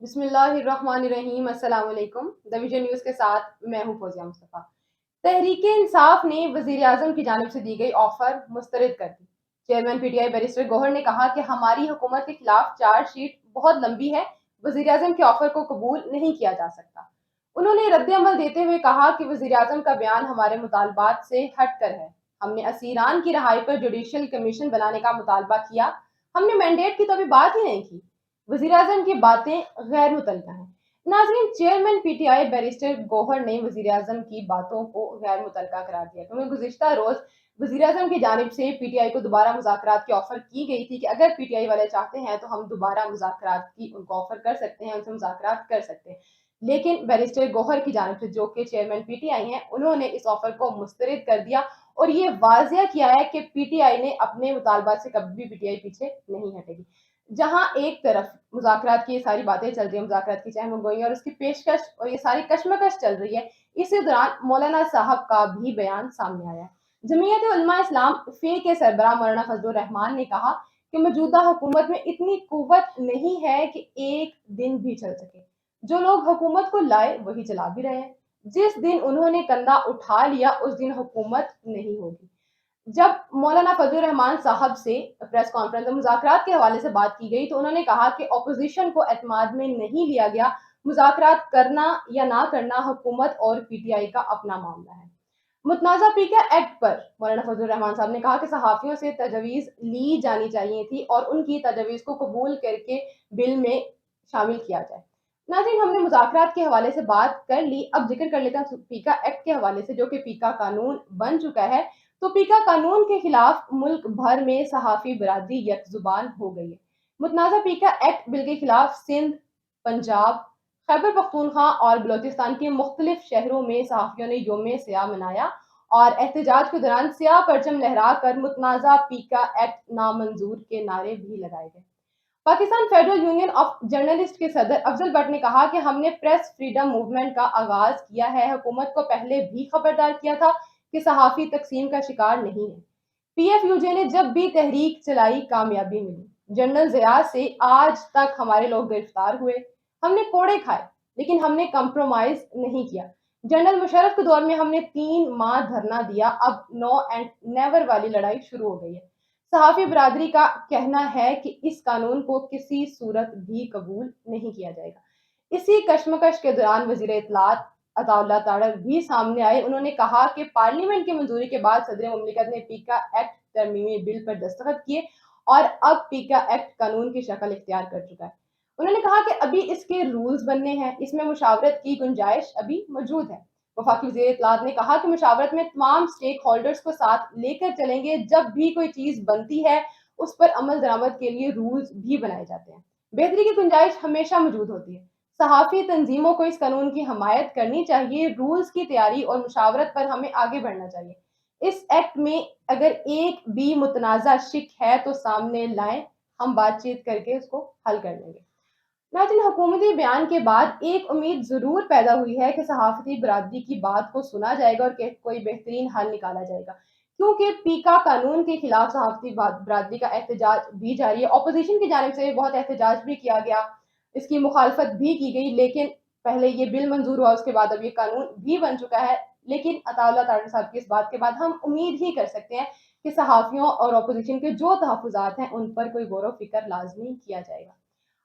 بسم اللہ الرحمن الرحیم۔ السلام علیکم۔ دی ویژن نیوز کے ساتھ میں ہوں فوزیہ مصطفیٰ۔ تحریک انصاف نے وزیر اعظم کی جانب سے دی گئی آفر مسترد کر دی۔ Chairman P T I barrister Gohar نے کہا کہ ہماری حکومت کے خلاف چارج شیٹ بہت لمبی ہے، وزیر اعظم کے آفر کو قبول نہیں کیا جا سکتا۔ انہوں نے رد عمل دیتے ہوئے کہا کہ وزیر اعظم کا بیان ہمارے مطالبات سے ہٹ کر ہے۔ ہم نے اسیران کی رہائی پر جوڈیشل کمیشن بنانے کا مطالبہ کیا، ہم نے مینڈیٹ کی تو ابھی بات ہی نہیں کی۔ وزیر اعظم کی باتیں غیر متعلقہ ہیں۔ ناظرین، chairman P T I barrister Gohar نے وزیر اعظم کی باتوں کو غیر متعلقہ قرار دیا کیونکہ گزشتہ روز وزیر اعظم کی جانب سے پی ٹی آئی کو دوبارہ مذاکرات کی آفر کی گئی تھی کہ اگر پی ٹی آئی والے چاہتے ہیں تو ہم دوبارہ مذاکرات کی ان کو آفر کر سکتے ہیں، ان سے مذاکرات کر سکتے ہیں۔ لیکن بیرسٹر گوہر کی جانب سے جو کہ چیئرمین پی ٹی آئی ہیں، انہوں نے اس آفر کو مسترد کر دیا اور یہ واضح کیا ہے کہ پی ٹی آئی نے اپنے مطالبات سے کبھی بھی پی ٹی آئی پیچھے نہیں ہٹے گی۔ جہاں ایک طرف مذاکرات کی یہ ساری باتیں چل رہی ہیں، مذاکرات کی چہم گوئی اور اس کی پیشکش اور یہ ساری کشمکش چل رہی ہے، اسی دوران مولانا صاحب کا بھی بیان سامنے آیا ہے۔ جمعیت علماء اسلام فے کے سربراہ مولانا فضل الرحمان نے کہا کہ موجودہ حکومت میں اتنی قوت نہیں ہے کہ ایک دن بھی چل سکے۔ جو لوگ حکومت کو لائے وہی چلا بھی رہے ہیں۔ جس دن انہوں نے کندھا اٹھا لیا اس دن حکومت نہیں ہوگی۔ جب مولانا فضل الرحمان صاحب سے پریس کانفرنس میں مذاکرات کے حوالے سے بات کی گئی تو انہوں نے کہا کہ اپوزیشن کو اعتماد میں نہیں لیا گیا، مذاکرات کرنا یا نہ کرنا حکومت اور پی ٹی آئی کا اپنا معاملہ ہے۔ متنازع پیکا ایکٹ پر مولانا فضل الرحمان صاحب نے کہا کہ صحافیوں سے تجاویز لی جانی چاہیے تھی اور ان کی تجاویز کو قبول کر کے بل میں شامل کیا جائے۔ ناظرین، ہم نے مذاکرات کے حوالے سے بات کر لی، اب ذکر کر لیتے ہیں پیکا ایکٹ کے حوالے سے جو کہ پیکا قانون بن چکا ہے۔ تو پیکا قانون کے خلاف ملک بھر میں صحافی برادری یک زبان ہو گئی ہے۔ متنازع پیکا ایکٹ بل کے خلاف سندھ، پنجاب، خیبر پختونخوا اور بلوچستان کے مختلف شہروں میں صحافیوں نے یوم سیاہ منایا اور احتجاج کے دوران سیاہ پرچم لہرا کر متنازع پیکا ایکٹ نامنظور کے نعرے بھی لگائے گئے۔ Pakistan federal union of journalist کے صدر افضل بٹ نے کہا کہ ہم نے پریس فریڈم موومنٹ کا آغاز کیا ہے، حکومت کو پہلے بھی خبردار کیا تھا کہ صحافی تقسیم کا شکار نہیں ہے۔ پی ایف یو جے نے جب بھی تحریک چلائی کامیابی ملی۔ جنرل ضیاء سے آج تک ہمارے لوگ گرفتار ہوئے، ہم نے کوڑے کھائے لیکن ہم نے کمپرومائز نہیں کیا۔ جنرل مشرف کے دور میں ہم نے 3 ماہ دھرنا دیا، اب نو اینڈ نیور والی لڑائی شروع ہو گئی ہے۔ صحافی برادری کا کہنا ہے کہ اس قانون کو کسی صورت بھی قبول نہیں کیا جائے گا۔ اسی کشمکش کے دوران وزیر اطلاعات عطا اللہ تاڑر بھی سامنے آئے۔ انہوں نے کہا کہ پارلیمنٹ کی منظوری کے بعد صدر مملکت نے پیکا ایکٹ ترمیمی بل پر دستخط کیے اور اب پیکا ایکٹ قانون کی شکل اختیار کر چکا ہے۔ انہوں نے کہا کہ ابھی اس کے رولز بننے ہیں، اس میں مشاورت کی گنجائش ابھی موجود ہے۔ وفاقی وزیر اطلاعات نے کہا کہ مشاورت میں تمام سٹیک ہولڈرز کو ساتھ لے کر چلیں گے، جب بھی کوئی چیز بنتی ہے اس پر عمل درآمد کے لیے رولز بھی بنائے جاتے ہیں۔ بہتری کی گنجائش ہمیشہ موجود ہوتی ہے۔ صحافی تنظیموں کو اس قانون کی حمایت کرنی چاہیے، رولز کی تیاری اور مشاورت پر ہمیں آگے بڑھنا چاہیے۔ اس ایکٹ میں اگر ایک بھی متنازع شق ہے تو سامنے لائیں، ہم بات چیت کر کے اس کو حل کر لیں گے۔ ناظرین، حکومتی بیان کے بعد ایک امید ضرور پیدا ہوئی ہے کہ صحافتی برادری کی بات کو سنا جائے گا اور کہ کوئی بہترین حل نکالا جائے گا، کیونکہ پیکا قانون کے خلاف صحافتی برادری کا احتجاج بھی جاری ہے۔ اپوزیشن کی جانب سے بہت احتجاج بھی کیا گیا، اس کی مخالفت بھی کی گئی، لیکن پہلے یہ بل منظور ہوا، اس کے بعد اب یہ قانون بھی بن چکا ہے۔ لیکن عطا اللہ تاڑر صاحب کی اس بات کے بعد ہم امید ہی کر سکتے ہیں کہ صحافیوں اور اپوزیشن کے جو تحفظات ہیں ان پر کوئی غور و فکر لازمی کیا جائے گا۔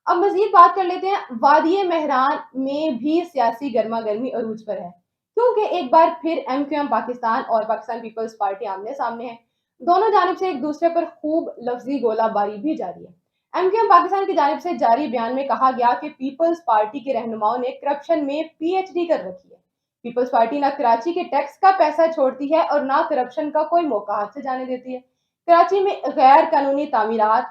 اب مزید بات کر لیتے ہیں، وادی مہران میں بھی سیاسی گرما گرمی عروج پر ہے، کیونکہ ایک بار پھر ایم کیو ایم پاکستان اور پاکستان پیپلز پارٹی آمنے سامنے ہیں۔ دونوں جانب سے ایک دوسرے پر خوب لفظی گولہ باری بھی جاری ہے۔ ایم کیو ایم پاکستان کی جانب سے جاری بیان میں کہا گیا کہ پیپلز پارٹی کے رہنماؤں نے کرپشن میں پی ایچ ڈی کر رکھی ہے۔ پیپلز پارٹی نہ کراچی کے ٹیکس کا پیسہ چھوڑتی ہے اور نہ کرپشن کا کوئی موقع ہاتھ سے جانے دیتی ہے۔ کراچی میں غیر قانونی تعمیرات،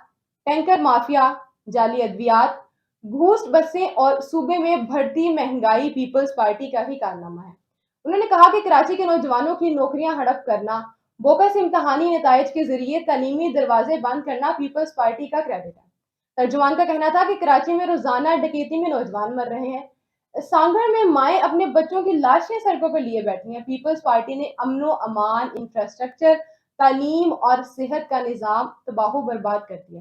ٹینکر مافیا، جعلی ادویات، گھوس بسیں اور صوبے میں بڑھتی مہنگائی پیپلز پارٹی کا ہی کارنامہ ہے۔ انہوں نے کہا کہ کراچی کے نوجوانوں کی نوکریاں ہڑپ کرنا، بوکس امتحانی نتائج کے ذریعے تعلیمی دروازے بند کرنا پیپلز پارٹی کا کریڈٹ ہے۔ ترجمان کا کہنا تھا کہ کراچی میں روزانہ ڈکیتی میں نوجوان مر رہے ہیں، سانگڑ میں مائیں اپنے بچوں کی لاشیں سڑکوں پر لیے بیٹھی ہیں۔ پیپلز پارٹی نے امن و امان، انفراسٹرکچر، تعلیم اور صحت کا نظام تباہ و برباد کر دیا۔